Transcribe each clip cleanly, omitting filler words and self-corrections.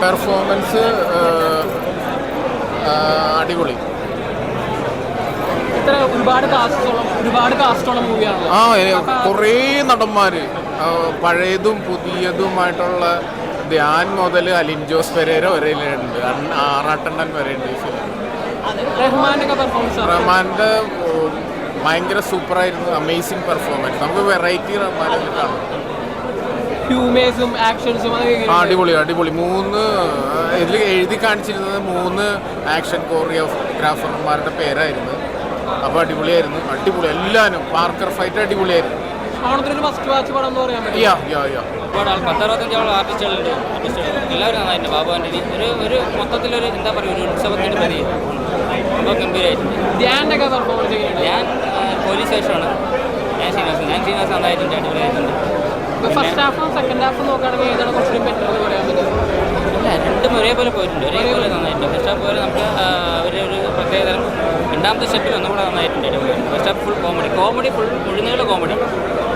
Performance അടിപൊളി. ഒരുപാട് കാസ്റ്റുള്ള മൂവിയാണ്. കുറേ നടന്മാർ, പഴയതും പുതിയതുമായിട്ടുള്ള ധ്യാൻ മുതൽ അലിൻ ജോസ് പെരേര വരെ ഉണ്ട്, ആറാട്ടണ്ണൻ വരെ ഉണ്ട്. റഹ്മാൻ്റെ ഭയങ്കര സൂപ്പറായിരുന്നു, അമേസിങ് പെർഫോമൻസ്. നമുക്ക് വെറൈറ്റി റഹ്മാനിൽ കാണാം. അടിപൊളി അടിപൊളി. 3 ഇതിൽ എഴുതി കാണിച്ചിരുന്നത് 3 ആക്ഷൻ കോറിയോഗ്രാഫർമാരുടെ പേരായിരുന്നു. അപ്പോൾ അടിപൊളിയായിരുന്നു, അടിപൊളി. എല്ലാവരും പാർക്കർ ഫൈറ്റ് അടിപൊളിയായിരുന്നു. ആർട്ടിസ്റ്റുകളുണ്ട്, എല്ലാവരും നന്നായിട്ടുണ്ട്. ബാബു ആൻ്റണി ഒരു മൊത്തത്തിലൊരു എന്താ പറയുക, ഒരു ഉത്സവത്തിൻ്റെ പ്രതി അപ്പോൾ ഗംഭീരമായിട്ടുണ്ട്. ഞാൻ പോലീസ് സ്റ്റേഷനാണ്. ഞാൻ ശ്രീനിവാസ് നന്നായിട്ടുണ്ട്, അടിപൊളിയായിട്ടുണ്ട്. രണ്ടും ഒരേപോലെ പോയിട്ടുണ്ട്, ഒരേപോലെ നന്നായിട്ടുണ്ട്. ഫസ്റ്റ് ഹാഫ് പോലെ നമുക്ക് ഒരു പ്രത്യേകതരം. രണ്ടാമത്തെ സ്റ്റെപ്പിൽ ഒന്നും കൂടെ നന്നായിട്ടുണ്ട്, അടിപൊളി. First half full comedy full മുഴുനീള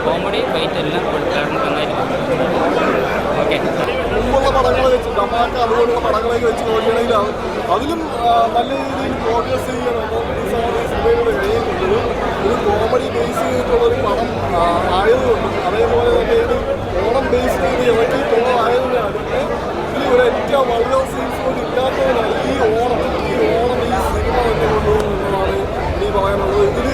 കോമഡി ഫൈറ്റ് എല്ലാം ഫുൾ നന്നായിട്ടുണ്ട്. ഓക്കെ, മുമ്പുള്ള പടങ്ങൾ വെച്ച് ഡമാക്ക അതുപോലുള്ള പടങ്ങളൊക്കെ വെച്ച് നോക്കുകയാണെങ്കിൽ അതിലും നല്ല രീതിയിൽ പ്രോഗ്രസ് ചെയ്യണം. സിനിമയുടെ കഴിയുന്നുണ്ട് ഒരു കോമഡി ബേസ് ചെയ്തിട്ടുള്ളൊരു പടം ആയതുകൊണ്ട്, അതേപോലെ തന്നെ ഇത് ഓണം ബേസ് ചെയ്ത് ഇറക്കിയിട്ടുള്ളതായതുകൊണ്ടാണ് ഇതിൽ ഒരു ഏറ്റവും വളരെ സീൻസ് പോലും ഇല്ലാത്തവരാണ് ഈ ഓണം ഈ സിനിമ തന്നെ കൊണ്ടുപോകുന്നതാണ് എനിക്ക് പറയാനുള്ളത്. ഇതിൽ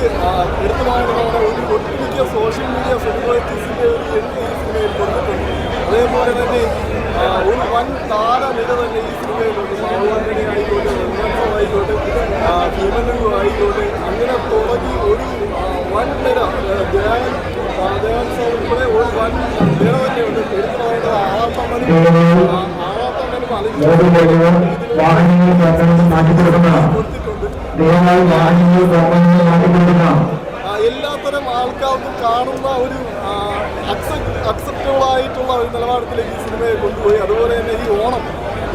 എടുത്തു പറയുന്നതാണ് ഒരു ഒട്ടുമിക്ക സോഷ്യൽ മീഡിയ സെലിബ്രിറ്റീസിൻ്റെ ഒരു എണ്ണം ഈ സിനിമയിൽ കൊടുത്തിട്ടുണ്ട്. അതേപോലെ തന്നെ ഒരു വൻ താരനിര തന്നെ ഈ സിനിമയിലുണ്ട്. ബാബു ആൻ്റണി ആയിക്കോട്ടെ, ആയിക്കോട്ടെ, ഭീമനു ആയിക്കോട്ടെ, അങ്ങനെ തുടങ്ങി ഒരു വൻ നിര. ധ്യാൻ സാർ ഉൾപ്പെടെ ഒരു വൻ നിര തന്നെയുണ്ട്. എടുത്തു പറയുന്നത് ആറാട്ടണ്ണനും എല്ലാത്തരം ആൾക്കാർക്കും കാണുന്ന ഒരു അക്സെപ്റ്റബിൾ ആയിട്ടുള്ള ഒരു നിലവാരത്തിലേക്ക് ഈ സിനിമയെ കൊണ്ടുപോയി. അതുപോലെ തന്നെ ഈ ഓണം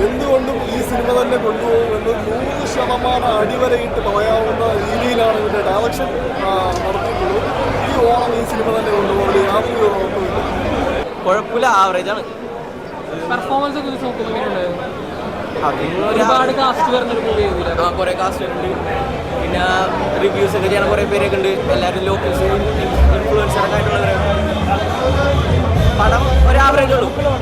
എന്തുകൊണ്ടും ഈ സിനിമ തന്നെ കൊണ്ടുപോകുമെന്ന് 100% അടിവരയിട്ട് പറയാവുന്ന രീതിയിലാണ് ഇതിൻ്റെ ഡയറക്ഷൻ നടത്തിയിട്ടുള്ളത്. ഈ ഓണം ഈ സിനിമ തന്നെ കൊണ്ടുപോകുന്നത് യാതൊരു ഉറപ്പുമില്ല. കുഴപ്പമില്ല, ആവറേജാണ്. പെർഫോമൻസ് ഒക്കെ നോക്കുന്നുണ്ട്. ഒരുപാട് കാസ്റ്റ് വരുന്നൊരു മൂവി ആയിരുന്നില്ല. കുറേ കാസ്റ്റ് ഉണ്ട്. പിന്നെ റിവ്യൂസ് ഒക്കെ ചെയ്യണ കുറേ പേരൊക്കെ ഉണ്ട്. എല്ലാവരും ലോക്കൽസ് ഇൻഫ്ലുവൻസറൊക്കെ ആയിട്ടുള്ളവരാണ്. പടം ഒരു ആവറേജ് ഉള്ളൂ.